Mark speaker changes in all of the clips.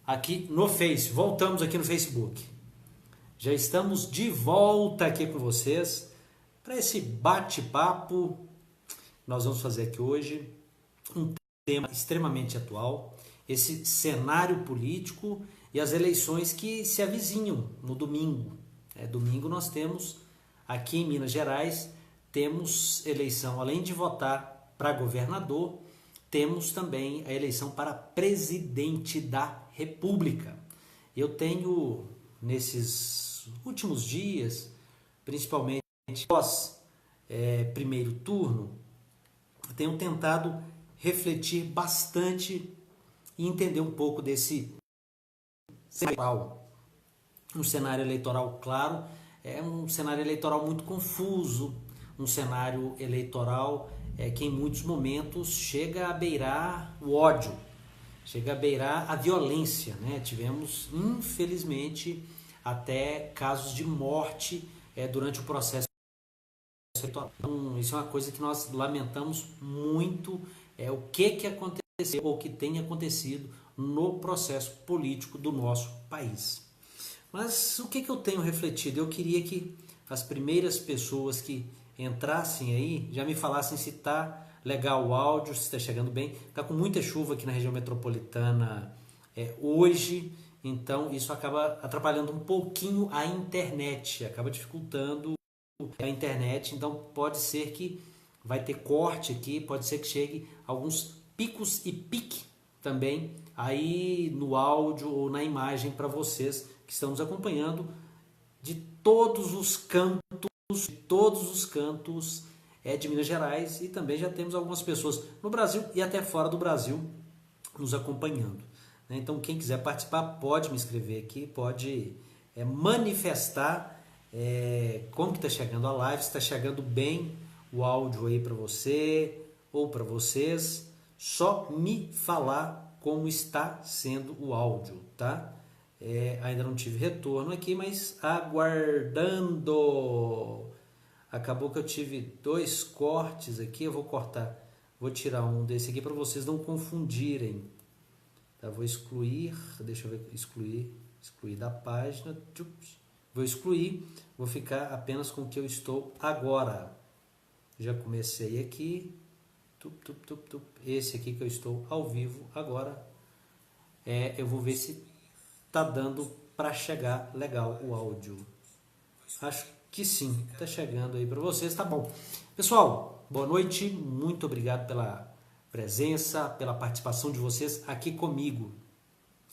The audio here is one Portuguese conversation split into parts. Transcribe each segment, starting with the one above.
Speaker 1: aqui no Face. Voltamos aqui no Facebook. Já estamos de volta aqui com vocês para esse bate-papo. Nós vamos fazer aqui hoje um tema extremamente atual, esse cenário político e as eleições que se avizinham no domingo. Domingo nós temos, aqui em Minas Gerais, temos eleição, além de votar para governador, temos também a eleição para presidente da República. Eu tenho, nesses últimos dias, principalmente após primeiro turno, tenho tentado refletir bastante e entender um pouco desse cenário. Um cenário eleitoral, claro, é um cenário eleitoral muito confuso, um cenário eleitoral que em muitos momentos chega a beirar o ódio, chega a beirar a violência, né? Tivemos, infelizmente, até casos de morte durante o processo eleitoral. Então, isso é uma coisa que nós lamentamos muito, o que aconteceu ou que tem acontecido no processo político do nosso país. Mas o que eu tenho refletido? Eu queria que as primeiras pessoas que entrassem aí já me falassem se está legal o áudio, se está chegando bem. Está com muita chuva aqui na região metropolitana hoje, então isso acaba atrapalhando um pouquinho a internet, acaba dificultando a internet, então pode ser que vai ter corte aqui, pode ser que chegue alguns picos e pique também aí no áudio ou na imagem para vocês que estão nos acompanhando de todos os cantos de Minas Gerais, e também já temos algumas pessoas no Brasil e até fora do Brasil nos acompanhando. Então quem quiser participar pode me escrever aqui, pode manifestar como que está chegando a live, se está chegando bem o áudio aí para você ou para vocês, só me falar como está sendo o áudio, tá? Ainda não tive retorno aqui, mas aguardando. Acabou que eu tive 2 cortes aqui, eu vou cortar, vou tirar um desse aqui para vocês não confundirem. Tá? Vou excluir, deixa eu ver, excluir da página, vou excluir, vou ficar apenas com o que eu estou agora. Já comecei aqui, esse aqui que eu estou ao vivo agora, eu vou ver se tá dando para chegar legal o áudio. Acho que sim, tá chegando aí para vocês, tá bom. Pessoal, boa noite, muito obrigado pela presença, pela participação de vocês aqui comigo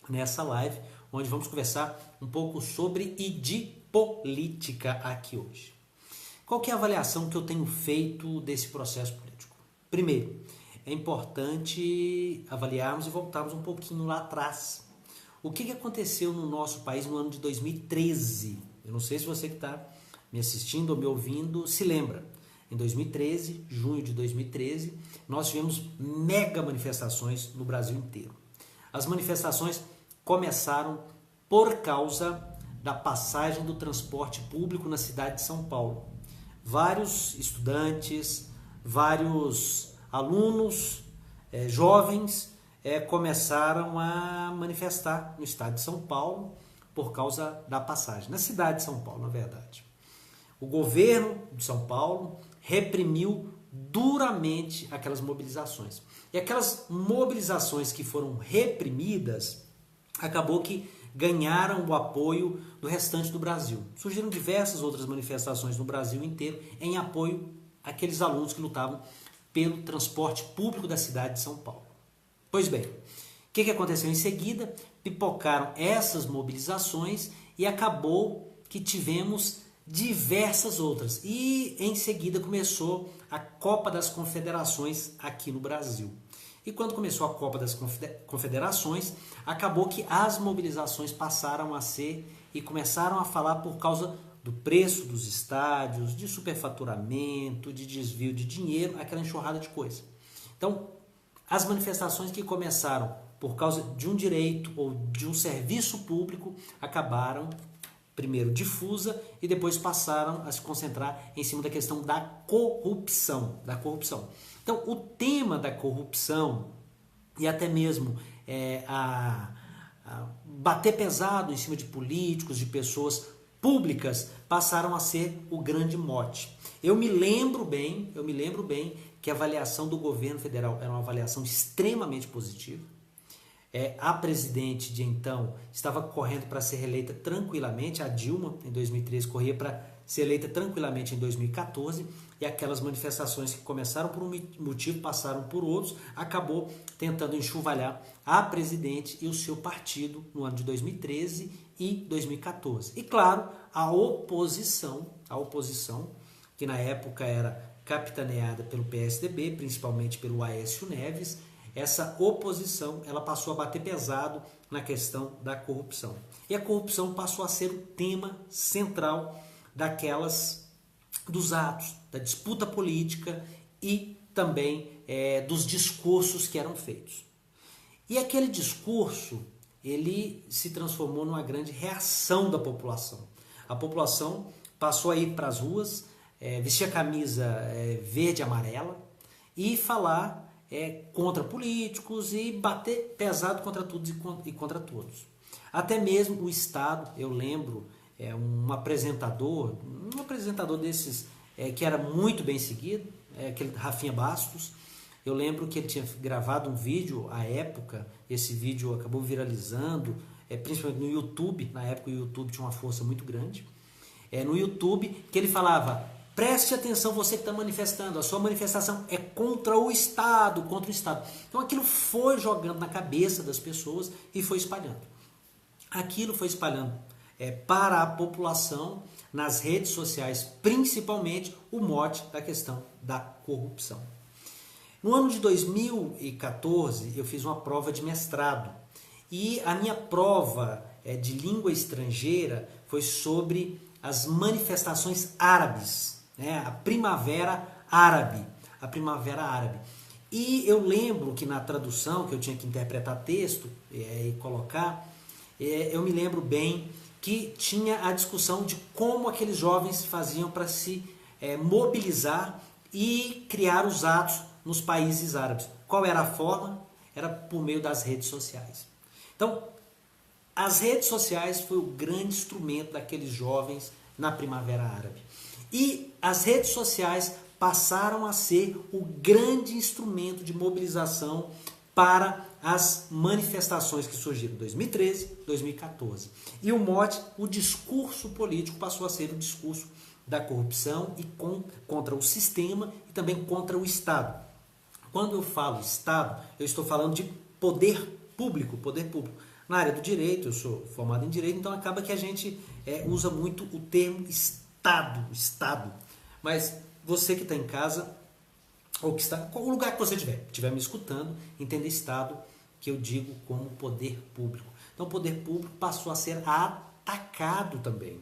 Speaker 1: nessa live, onde vamos conversar um pouco sobre e de política aqui hoje. Qual que é a avaliação que eu tenho feito desse processo político? Primeiro, é importante avaliarmos e voltarmos um pouquinho lá atrás. O que aconteceu no nosso país no ano de 2013? Eu não sei se você que está me assistindo ou me ouvindo se lembra. Em 2013, junho de 2013, nós tivemos mega manifestações no Brasil inteiro. As manifestações começaram por causa da passagem do transporte público na cidade de São Paulo. Vários estudantes, vários alunos, jovens, começaram a manifestar no estado de São Paulo por causa da passagem, na cidade de São Paulo, na verdade. O governo de São Paulo reprimiu duramente aquelas mobilizações. E aquelas mobilizações que foram reprimidas, acabou que ganharam o apoio do restante do Brasil. Surgiram diversas outras manifestações no Brasil inteiro em apoio àqueles alunos que lutavam pelo transporte público da cidade de São Paulo. Pois bem, o que aconteceu em seguida? Pipocaram essas mobilizações e acabou que tivemos diversas outras. E em seguida começou a Copa das Confederações aqui no Brasil. E quando começou a Copa das Confederações, acabou que as mobilizações passaram a ser e começaram a falar por causa do preço dos estádios, de superfaturamento, de desvio de dinheiro, aquela enxurrada de coisa. Então, as manifestações que começaram por causa de um direito ou de um serviço público acabaram primeiro difusa e depois passaram a se concentrar em cima da questão da corrupção. Então, o tema da corrupção e até mesmo bater pesado em cima de políticos, de pessoas públicas, passaram a ser o grande mote. Eu me lembro bem que a avaliação do governo federal era uma avaliação extremamente positiva. A presidente de então estava correndo para ser reeleita tranquilamente, a Dilma em 2013 corria para ser eleita tranquilamente em 2014, e aquelas manifestações que começaram por um motivo, passaram por outros, acabou tentando enxovalhar a presidente e o seu partido no ano de 2013 e 2014. E claro, a oposição, que na época era capitaneada pelo PSDB, principalmente pelo Aécio Neves, essa oposição ela passou a bater pesado na questão da corrupção. E a corrupção passou a ser o tema central dos atos, da disputa política e também dos discursos que eram feitos. E aquele discurso, ele se transformou numa grande reação da população. A população passou a ir para as ruas, vestir a camisa verde e amarela e falar contra políticos e bater pesado contra tudo e contra todos. Até mesmo o Estado, eu lembro, um apresentador desses que era muito bem seguido, aquele Rafinha Bastos. Eu lembro que ele tinha gravado um vídeo à época, esse vídeo acabou viralizando, principalmente no YouTube, na época o YouTube tinha uma força muito grande, no YouTube, que ele falava: preste atenção você que está manifestando, a sua manifestação é contra o Estado, Então aquilo foi jogando na cabeça das pessoas e foi espalhando. Aquilo foi espalhando para a população, nas redes sociais, principalmente o mote da questão da corrupção. No ano de 2014, eu fiz uma prova de mestrado e a minha prova de língua estrangeira foi sobre as manifestações árabes, a Primavera Árabe. E eu lembro que na tradução, que eu tinha que interpretar texto e colocar, eu me lembro bem que tinha a discussão de como aqueles jovens faziam para se mobilizar e criar os atos nos países árabes. Qual era a forma? Era por meio das redes sociais. Então, as redes sociais foi o grande instrumento daqueles jovens na Primavera Árabe. E as redes sociais passaram a ser o grande instrumento de mobilização para as manifestações que surgiram em 2013, 2014. E o mote, o discurso político passou a ser o discurso da corrupção e contra o sistema e também contra o Estado. Quando eu falo Estado, eu estou falando de poder público. Na área do direito, eu sou formado em direito, então acaba que a gente usa muito o termo Estado. Mas você que está em casa, ou que está, qual lugar que você estiver me escutando, entenda Estado, que eu digo como poder público. Então o poder público passou a ser atacado também.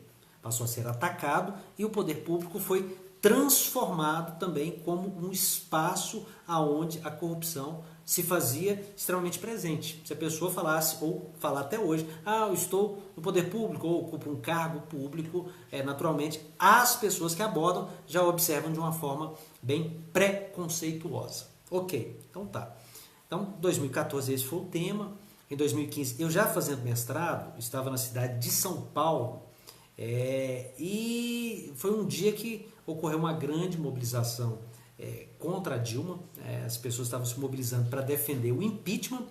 Speaker 1: E o poder público foi transformado também como um espaço onde a corrupção se fazia extremamente presente. Se a pessoa falasse, ou falar até hoje, eu estou no poder público, ou ocupo um cargo público, naturalmente as pessoas que abordam já observam de uma forma bem preconceituosa. Ok, então tá. Então, 2014 esse foi o tema. Em 2015, eu já fazendo mestrado, estava na cidade de São Paulo, e foi um dia que ocorreu uma grande mobilização contra a Dilma. As pessoas estavam se mobilizando para defender o impeachment,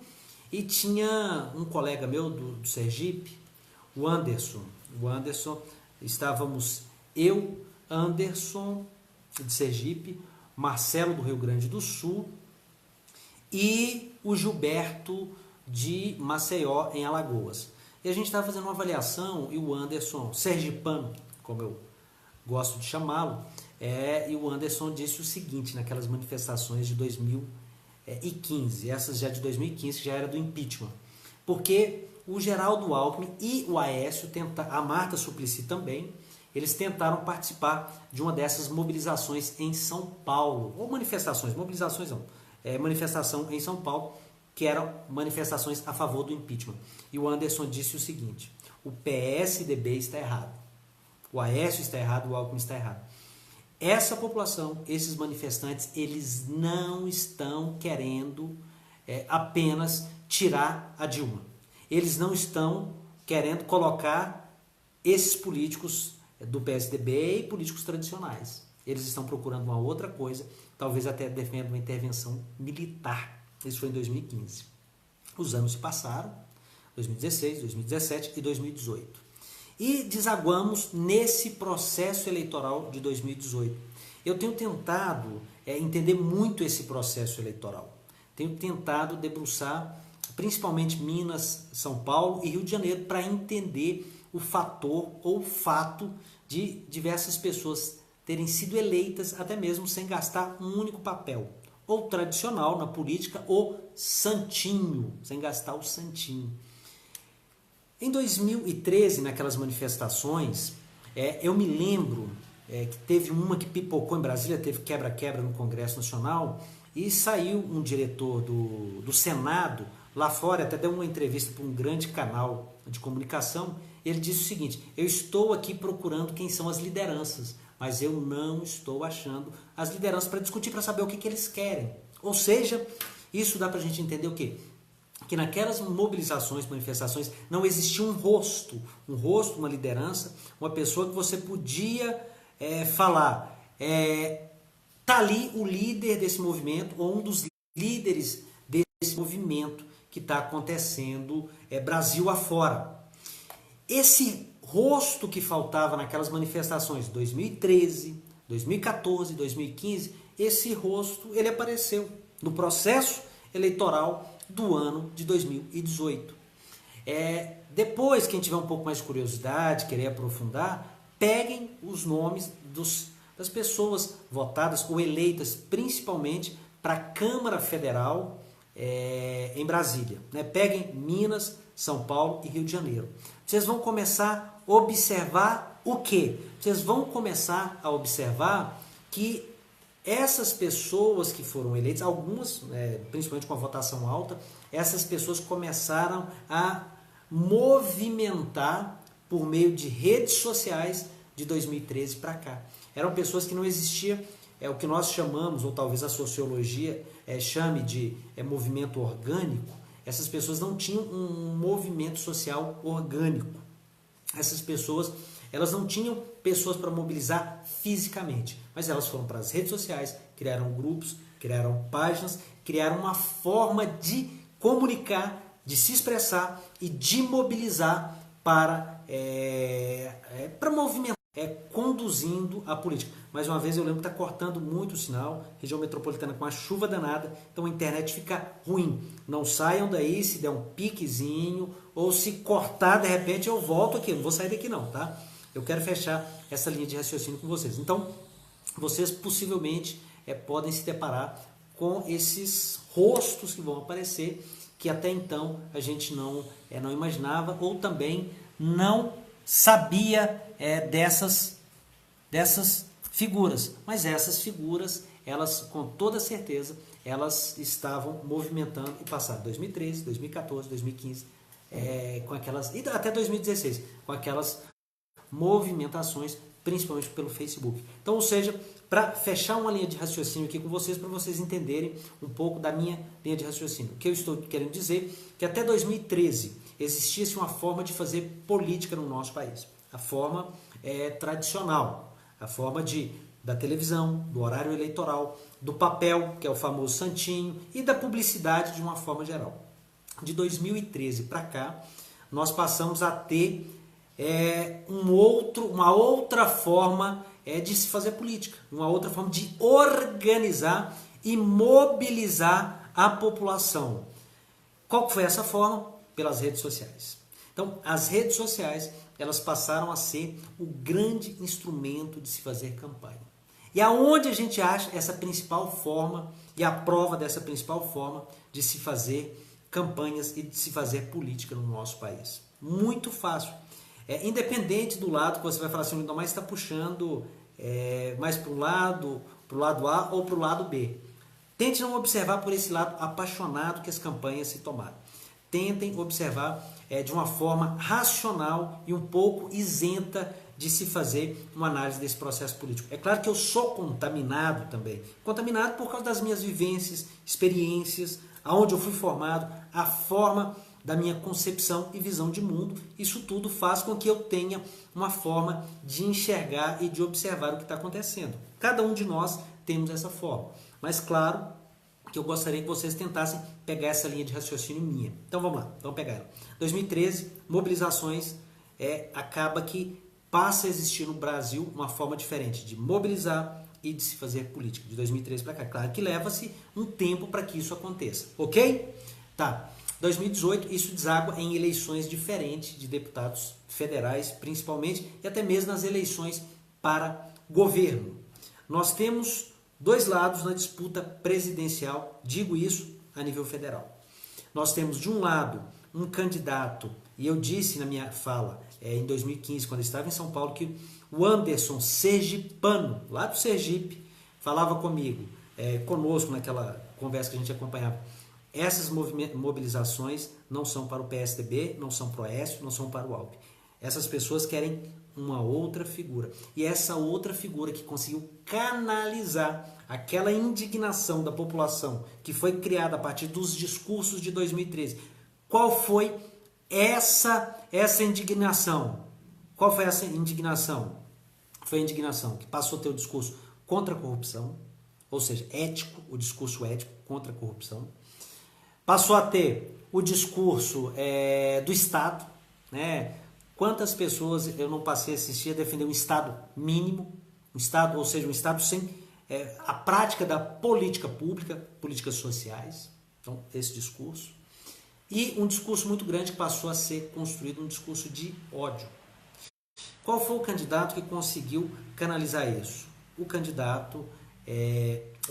Speaker 1: e tinha um colega meu do Sergipe, o Anderson, estávamos eu, Anderson de Sergipe, Marcelo do Rio Grande do Sul e o Gilberto de Maceió, em Alagoas. E a gente estava fazendo uma avaliação, e o Anderson, sergipano, como eu gosto de chamá-lo, e o Anderson disse o seguinte, naquelas manifestações de 2015, essas já de 2015, que já era do impeachment, porque o Geraldo Alckmin e o Aécio, a Marta Suplicy também, eles tentaram participar de uma dessas mobilizações em São Paulo, ou manifestações em São Paulo, que eram manifestações a favor do impeachment. E o Anderson disse o seguinte: o PSDB está errado, o Aécio está errado, o Alckmin está errado. Essa população, esses manifestantes, eles não estão querendo apenas tirar a Dilma. Eles não estão querendo colocar esses políticos do PSDB e políticos tradicionais. Eles estão procurando uma outra coisa, talvez até defendendo uma intervenção militar. Isso foi em 2015. Os anos se passaram, 2016, 2017 e 2018. E desaguamos nesse processo eleitoral de 2018. Eu tenho tentado entender muito esse processo eleitoral. Tenho tentado debruçar principalmente Minas, São Paulo e Rio de Janeiro para entender o fator ou o fato de diversas pessoas terem sido eleitas até mesmo sem gastar um único papel, ou tradicional na política, ou santinho, sem gastar o santinho. Em 2013, naquelas manifestações, eu me lembro que teve uma que pipocou em Brasília, teve quebra-quebra no Congresso Nacional, e saiu um diretor do Senado, lá fora, até deu uma entrevista para um grande canal de comunicação, ele disse o seguinte: eu estou aqui procurando quem são as lideranças, mas eu não estou achando as lideranças para discutir, para saber o que eles querem. Ou seja, isso dá para a gente entender o quê? Que naquelas mobilizações, manifestações, não existia um rosto, uma liderança, uma pessoa que você podia falar, tá ali o líder desse movimento, ou um dos líderes desse movimento que está acontecendo Brasil afora. Esse rosto que faltava naquelas manifestações 2013, 2014, 2015, esse rosto ele apareceu no processo eleitoral do ano de 2018. Depois, quem tiver um pouco mais de curiosidade, querer aprofundar, peguem os nomes das pessoas votadas ou eleitas, principalmente para a Câmara Federal em Brasília. Peguem Minas, São Paulo e Rio de Janeiro. Vocês vão começar a observar o quê? Vocês vão começar a observar que essas pessoas que foram eleitas, algumas, principalmente com a votação alta, essas pessoas começaram a movimentar por meio de redes sociais de 2013 para cá. Eram pessoas que não existia, o que nós chamamos, ou talvez a sociologia chame de movimento orgânico. Essas pessoas não tinham um movimento social orgânico. Essas pessoas, elas não tinham pessoas para mobilizar fisicamente, mas elas foram para as redes sociais, criaram grupos, criaram páginas, criaram uma forma de comunicar, de se expressar e de mobilizar para movimentar, conduzindo a política. Mais uma vez, eu lembro que está cortando muito o sinal, região metropolitana com uma chuva danada, então a internet fica ruim. Não saiam daí se der um piquezinho, ou se cortar de repente eu volto aqui, não vou sair daqui não, tá? Eu quero fechar essa linha de raciocínio com vocês. Então, vocês possivelmente podem se deparar com esses rostos que vão aparecer, que até então a gente não imaginava, ou também não sabia dessas figuras. Mas essas figuras, elas com toda certeza, elas estavam movimentando e passaram 2013, 2014, 2015, com aquelas, e até 2016, com aquelas movimentações, principalmente pelo Facebook. Então, ou seja, para fechar uma linha de raciocínio aqui com vocês, para vocês entenderem um pouco da minha linha de raciocínio. O que eu estou querendo dizer é que até 2013 existia-se uma forma de fazer política no nosso país. A forma tradicional, a forma da televisão, do horário eleitoral, do papel, que é o famoso santinho, e da publicidade de uma forma geral. De 2013 para cá, nós passamos a ter uma outra forma de se fazer política, uma outra forma de organizar e mobilizar a população. Qual foi essa forma? Pelas redes sociais. Então, as redes sociais, elas passaram a ser o grande instrumento de se fazer campanha. E aonde a gente acha essa principal forma e a prova dessa principal forma de se fazer campanhas e de se fazer política no nosso país? Muito fácil. Independente do lado que você vai falar assim, não, mas está puxando mais para o lado A ou para o lado B. Tente não observar por esse lado apaixonado que as campanhas se tomaram. Tentem observar de uma forma racional e um pouco isenta de se fazer uma análise desse processo político. É claro que eu sou contaminado também. Contaminado por causa das minhas vivências, experiências, aonde eu fui formado, a forma da minha concepção e visão de mundo. Isso tudo faz com que eu tenha uma forma de enxergar e de observar o que está acontecendo. Cada um de nós temos essa forma. Mas claro que eu gostaria que vocês tentassem pegar essa linha de raciocínio minha. Então vamos lá, vamos pegar ela. 2013, mobilizações, acaba que passa a existir no Brasil uma forma diferente de mobilizar e de se fazer política. De 2013 para cá. Claro que leva-se um tempo para que isso aconteça. Ok? Tá. 2018, isso deságua em eleições diferentes de deputados federais, principalmente, e até mesmo nas eleições para governo. Nós temos dois lados na disputa presidencial, digo isso a nível federal. Nós temos, de um lado, um candidato, e eu disse na minha fala, em 2015, quando eu estava em São Paulo, que o Anderson Sergipano, lá do Sergipe, falava comigo, conosco naquela conversa que a gente acompanhava. Essas mobilizações não são para o PSDB, não são para o Aécio, não são para o Alpe. Essas pessoas querem uma outra figura. E essa outra figura que conseguiu canalizar aquela indignação da população que foi criada a partir dos discursos de 2013. Qual foi essa indignação? Qual foi essa indignação? Foi a indignação que passou a ter o discurso contra a corrupção, ou seja, ético, o discurso ético contra a corrupção. Passou a ter o discurso do Estado, né? Quantas pessoas eu não passei a assistir a defender um Estado mínimo, um Estado, ou seja, um Estado sem a prática da política pública, políticas sociais, então esse discurso. E um discurso muito grande que passou a ser construído, um discurso de ódio. Qual foi o candidato que conseguiu canalizar isso? O candidato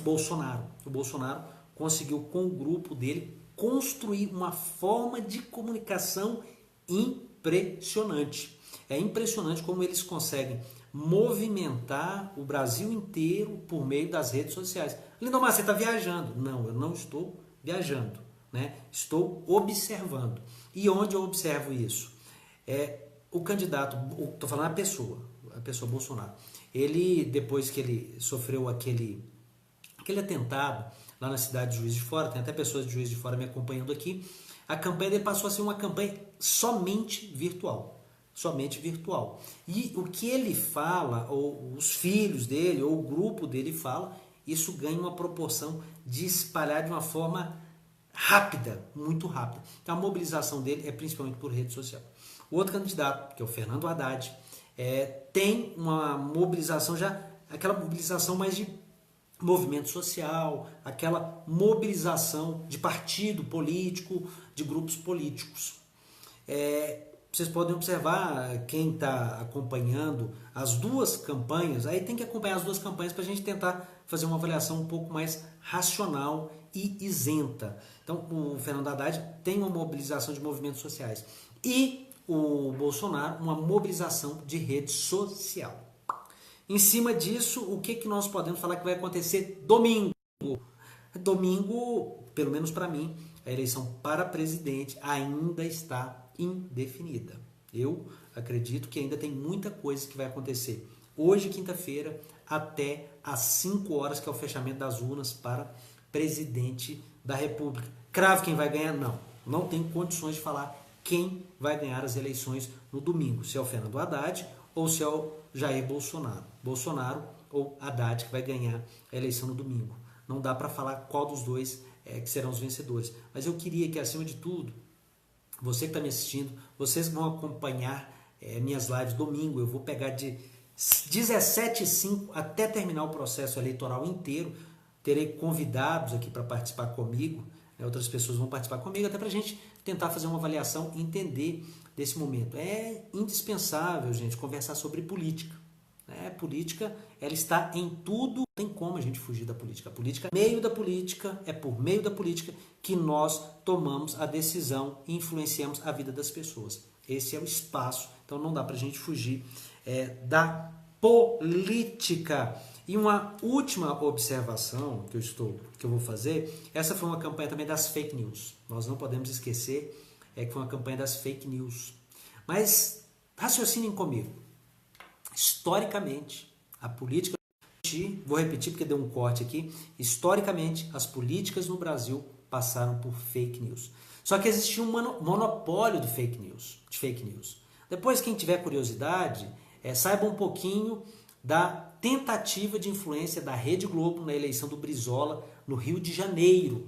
Speaker 1: Bolsonaro. O Bolsonaro conseguiu, com o grupo dele, construir uma forma de comunicação impressionante. É impressionante como eles conseguem movimentar o Brasil inteiro por meio das redes sociais. Lindomar, você está viajando? Não, eu não estou viajando, né? Estou observando. E onde eu observo isso? O candidato, estou falando a pessoa Bolsonaro. Ele, depois que ele sofreu aquele atentado lá na cidade de Juiz de Fora, tem até pessoas de Juiz de Fora me acompanhando aqui, a campanha dele passou a ser uma campanha somente virtual. Somente virtual. E o que ele fala, ou os filhos dele, ou o grupo dele fala, isso ganha uma proporção de espalhar de uma forma rápida, muito rápida. Então a mobilização dele é principalmente por rede social. O outro candidato, que é o Fernando Haddad, tem uma mobilização já, aquela mobilização mais de movimento social, aquela mobilização de partido político, de grupos políticos. Vocês podem observar, quem está acompanhando as duas campanhas, aí tem que acompanhar as duas campanhas para a gente tentar fazer uma avaliação um pouco mais racional e isenta. Então, o Fernando Haddad tem uma mobilização de movimentos sociais e o Bolsonaro uma mobilização de rede social. Em cima disso, o que nós podemos falar que vai acontecer domingo? Domingo, pelo menos para mim, a eleição para presidente ainda está indefinida. Eu acredito que ainda tem muita coisa que vai acontecer. Hoje, quinta-feira, até às 5 horas, que é o fechamento das urnas para presidente da República. Cravo quem vai ganhar? Não. Não tenho condições de falar quem vai ganhar as eleições no domingo. Se é o Fernando Haddad ou se é o Jair Bolsonaro. Bolsonaro ou Haddad que vai ganhar a eleição no domingo. Não dá para falar qual dos dois que serão os vencedores. Mas eu queria que, acima de tudo, você que está me assistindo, vocês que vão acompanhar minhas lives domingo, eu vou pegar de 17h05 até terminar o processo eleitoral inteiro. Terei convidados aqui para participar comigo, outras pessoas vão participar comigo, até para a gente tentar fazer uma avaliação e entender desse momento. É indispensável, gente, conversar sobre política. Política, ela está em tudo, não tem como a gente fugir da política. A política é meio da política, é por meio da política que nós tomamos a decisão e influenciamos a vida das pessoas. Esse é o espaço, então não dá para a gente fugir da política. E uma última observação que eu vou fazer, essa foi uma campanha também das fake news. Nós não podemos esquecer que foi uma campanha das fake news. Mas raciocinem comigo. Historicamente, a política, vou repetir porque deu um corte aqui, historicamente as políticas no Brasil passaram por fake news. Só que existia um monopólio de fake news. Depois, quem tiver curiosidade, saiba um pouquinho da tentativa de influência da Rede Globo na eleição do Brizola no Rio de Janeiro.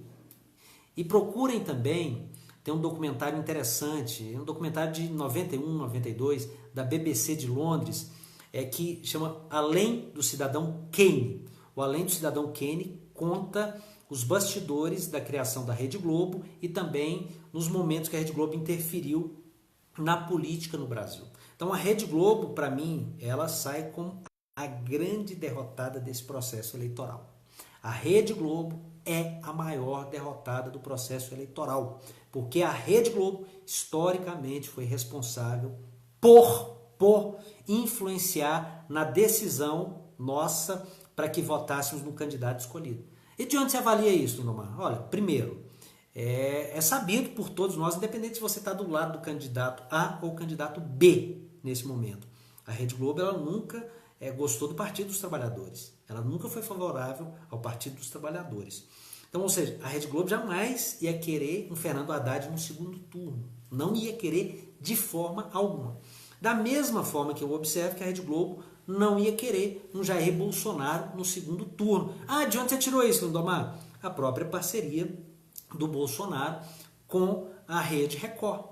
Speaker 1: E procurem também, tem um documentário interessante, um documentário de 91, 92, da BBC de Londres, que chama Além do Cidadão Kane. O Além do Cidadão Kane conta os bastidores da criação da Rede Globo e também nos momentos que a Rede Globo interferiu na política no Brasil. Então a Rede Globo, para mim, ela sai como a grande derrotada desse processo eleitoral. A Rede Globo é a maior derrotada do processo eleitoral, porque a Rede Globo, historicamente, foi responsável por influenciar na decisão nossa para que votássemos no candidato escolhido. E de onde se avalia isso, Lindomar? Olha, primeiro, é sabido por todos nós, independente se você está do lado do candidato A ou candidato B nesse momento. A Rede Globo ela nunca gostou do Partido dos Trabalhadores. Ela nunca foi favorável ao Partido dos Trabalhadores. Então, ou seja, a Rede Globo jamais ia querer um Fernando Haddad no segundo turno. Não ia querer de forma alguma. Da mesma forma que eu observo que a Rede Globo não ia querer um Jair Bolsonaro no segundo turno. Ah, de onde você tirou isso, Lindomar? A própria parceria do Bolsonaro com a Rede Record.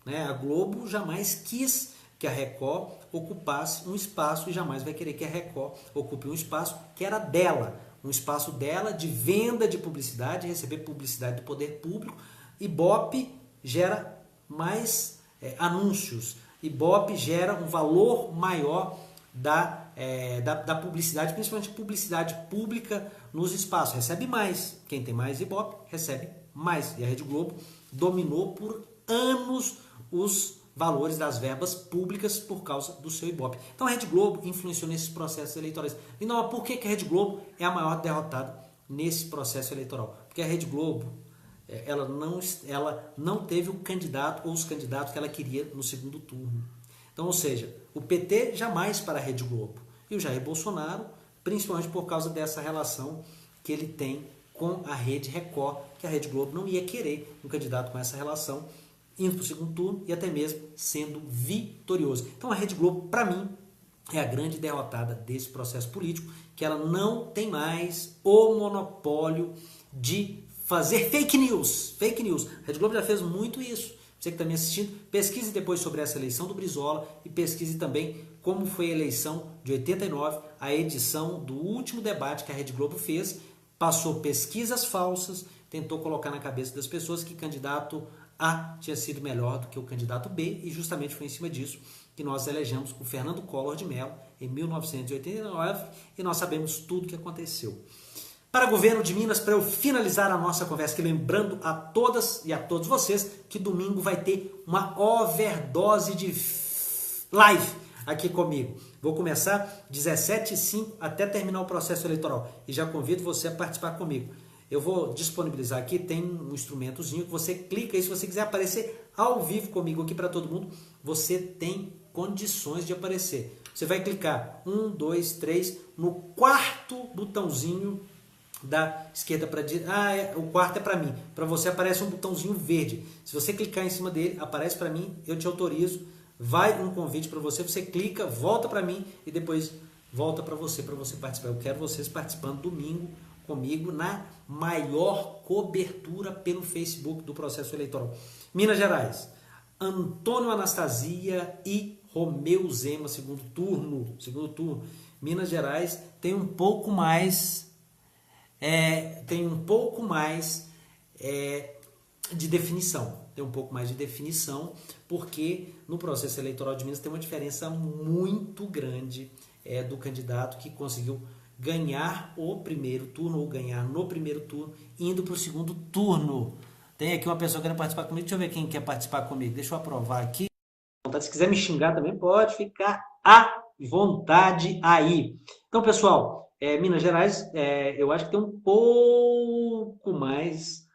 Speaker 1: A Globo jamais quis que a Record ocupasse um espaço e jamais vai querer que a Record ocupe um espaço que era dela. Um espaço dela de venda de publicidade, receber publicidade do poder público. Ibope gera mais anúncios. Ibope gera um valor maior da publicidade, principalmente publicidade pública nos espaços. Recebe mais. Quem tem mais Ibope recebe mais. E a Rede Globo dominou por anos os valores das verbas públicas por causa do seu Ibope. Então a Rede Globo influenciou nesses processos eleitorais. E não, por que a Rede Globo é a maior derrotada nesse processo eleitoral? Porque a Rede Globo ela não teve o candidato ou os candidatos que ela queria no segundo turno. Então, ou seja, o PT jamais para a Rede Globo. E o Jair Bolsonaro, principalmente por causa dessa relação que ele tem com a Rede Record, que a Rede Globo não ia querer um candidato com essa relação, indo para o segundo turno e até mesmo sendo vitorioso. Então a Rede Globo, para mim, é a grande derrotada desse processo político, que ela não tem mais o monopólio de fazer fake news. Fake news. A Rede Globo já fez muito isso. Você que está me assistindo, pesquise depois sobre essa eleição do Brizola e pesquise também como foi a eleição de 89, a edição do último debate que a Rede Globo fez, passou pesquisas falsas, tentou colocar na cabeça das pessoas que candidato A tinha sido melhor do que o candidato B e justamente foi em cima disso que nós elegemos o Fernando Collor de Mello em 1989 e nós sabemos tudo o que aconteceu. Para o governo de Minas, para eu finalizar a nossa conversa, que lembrando a todas e a todos vocês que domingo vai ter uma overdose de live aqui comigo. Vou começar 17h05 até terminar o processo eleitoral e já convido você a participar comigo. Eu vou disponibilizar aqui, tem um instrumentozinho que você clica aí, se você quiser aparecer ao vivo comigo aqui para todo mundo, você tem condições de aparecer. Você vai clicar 1, 2, 3 no quarto botãozinho da esquerda para a direita. O quarto é para mim. Para você aparece um botãozinho verde. Se você clicar em cima dele, aparece para mim, eu te autorizo. Vai um convite para você, você clica, volta para mim e depois volta para você participar. Eu quero vocês participando domingo comigo na maior cobertura pelo Facebook do processo eleitoral. Minas Gerais, Antônio Anastasia e Romeu Zema, segundo turno. Minas Gerais tem um pouco mais de definição. Tem um pouco mais de definição, porque no processo eleitoral de Minas tem uma diferença muito grande do candidato que conseguiu ganhar o primeiro turno ou ganhar no primeiro turno, indo para o segundo turno. Tem aqui uma pessoa querendo participar comigo. Deixa eu ver quem quer participar comigo. Deixa eu aprovar aqui. Se quiser me xingar também, pode ficar à vontade aí. Então, pessoal, Minas Gerais, eu acho que tem um pouco mais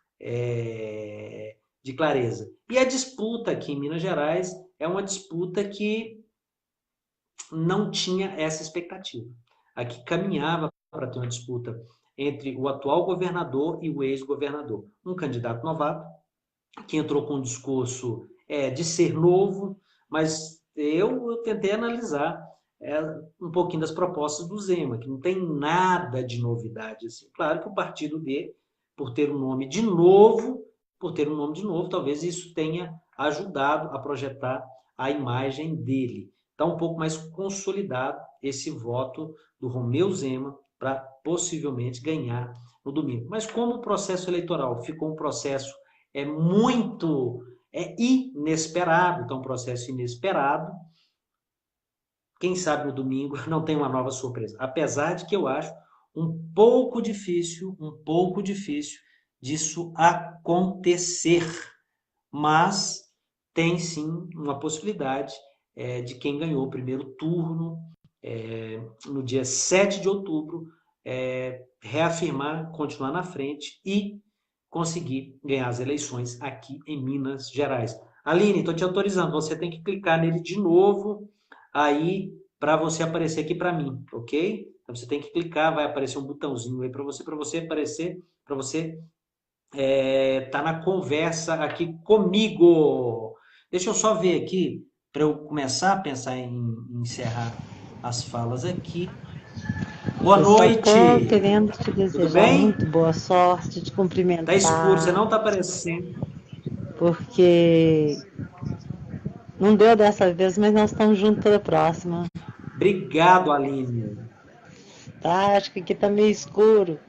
Speaker 1: de clareza. E a disputa aqui em Minas Gerais é uma disputa que não tinha essa expectativa. Aqui caminhava para ter uma disputa entre o atual governador e o ex-governador. Um candidato novato, que entrou com um discurso de ser novo, mas eu tentei analisar um pouquinho das propostas do Zema, que não tem nada de novidade. Assim. Claro que o partido dele, por ter um nome de novo, talvez isso tenha ajudado a projetar a imagem dele. Está um pouco mais consolidado esse voto do Romeu Zema para possivelmente ganhar no domingo. Mas como o processo eleitoral ficou um processo muito inesperado, então um processo inesperado, quem sabe no domingo não tem uma nova surpresa. Apesar de que eu acho um pouco difícil disso acontecer. Mas tem sim uma possibilidade de quem ganhou o primeiro turno no dia 7 de outubro reafirmar, continuar na frente e conseguir ganhar as eleições aqui em Minas Gerais. Aline, estou te autorizando, você tem que clicar nele de novo aí para você aparecer aqui para mim, ok? Então você tem que clicar, vai aparecer um botãozinho aí para você aparecer, para você tá na conversa aqui comigo. Deixa eu só ver aqui, para eu começar a pensar em encerrar as falas aqui. Boa
Speaker 2: Eu só
Speaker 1: noite!
Speaker 2: tô querendo te
Speaker 1: Tudo
Speaker 2: desejar
Speaker 1: bem?
Speaker 2: muito boa sorte, te
Speaker 1: Tá escuro, você
Speaker 2: cumprimentar,
Speaker 1: não tá aparecendo.
Speaker 2: porque não deu dessa vez, mas nós estamos juntos para a próxima,
Speaker 1: Obrigado, Aline.
Speaker 2: tá? Acho que aqui tá meio escuro,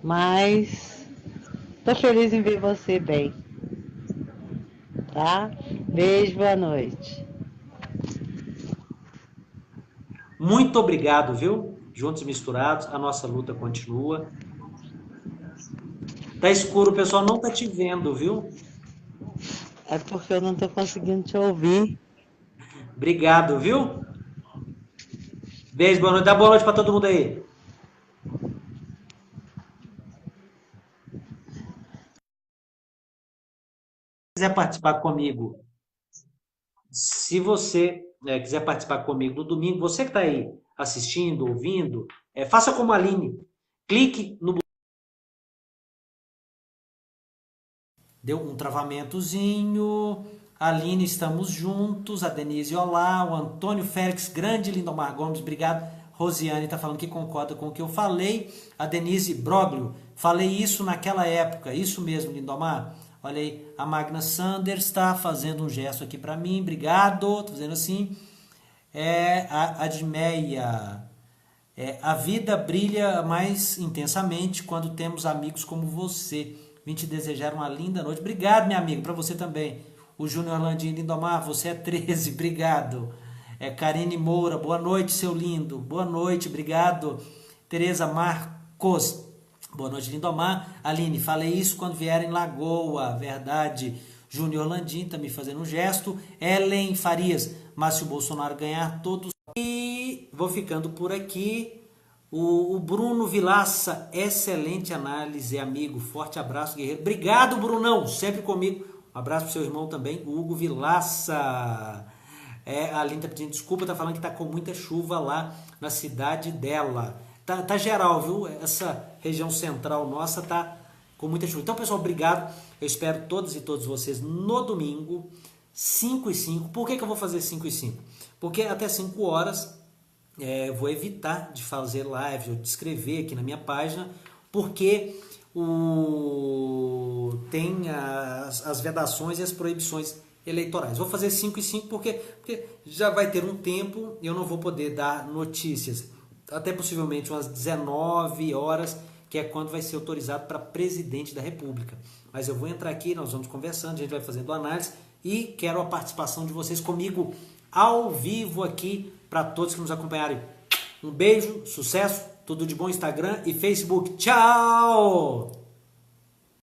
Speaker 2: mas tô feliz em ver você bem, tá? Beijo, boa noite.
Speaker 1: Muito obrigado, viu? Juntos e misturados, a nossa luta continua. Tá escuro, o pessoal não tá te vendo, viu?
Speaker 2: É porque eu não tô conseguindo te ouvir.
Speaker 1: Obrigado, viu? Beijo, boa noite. Dá boa noite para todo mundo aí. Se quiser participar comigo, se você quiser participar comigo no domingo, você que está aí assistindo, ouvindo, faça como a Aline. Clique no. Deu um travamentozinho. Aline, estamos juntos. A Denise, olá. O Antônio Félix, grande Lindomar Gomes, obrigado. Rosiane está falando que concorda com o que eu falei. A Denise Broglio, falei isso naquela época. Isso mesmo, Lindomar. Olha aí, a Magna Sanders está fazendo um gesto aqui para mim. Obrigado. Estou fazendo assim. A Admeia. A vida brilha mais intensamente quando temos amigos como você. Vim te desejar uma linda noite. Obrigado, minha amiga, para você também. O Júnior Landim Lindomar, você é 13, obrigado. Karine Moura, boa noite, seu lindo. Boa noite, obrigado. Tereza Marcos, boa noite, Lindomar. Aline, falei isso quando vier em Lagoa, verdade. Júnior Landim tá me fazendo um gesto. Ellen Farias, mas se o Bolsonaro ganhar todos. E vou ficando por aqui. O Bruno Vilaça, excelente análise, amigo. Forte abraço, guerreiro. Obrigado, Brunão, sempre comigo. Um abraço pro seu irmão também, o Hugo Vilaça. A Aline tá pedindo desculpa, tá falando que tá com muita chuva lá na cidade dela. Tá geral, viu? Essa região central nossa tá com muita chuva. Então, pessoal, obrigado. Eu espero todos e todos vocês no domingo, 5 e 5. Por que eu vou fazer 5 e 5? Porque até 5 horas eu vou evitar de fazer live ou de escrever aqui na minha página, porque tem as vedações e as proibições eleitorais. Vou fazer 5 e 5 porque já vai ter um tempo e eu não vou poder dar notícias. Até possivelmente umas 19 horas, que é quando vai ser autorizado para presidente da República. Mas eu vou entrar aqui, nós vamos conversando, a gente vai fazendo análise e quero a participação de vocês comigo ao vivo aqui para todos que nos acompanharem. Um beijo, sucesso, tudo de bom Instagram e Facebook. Tchau!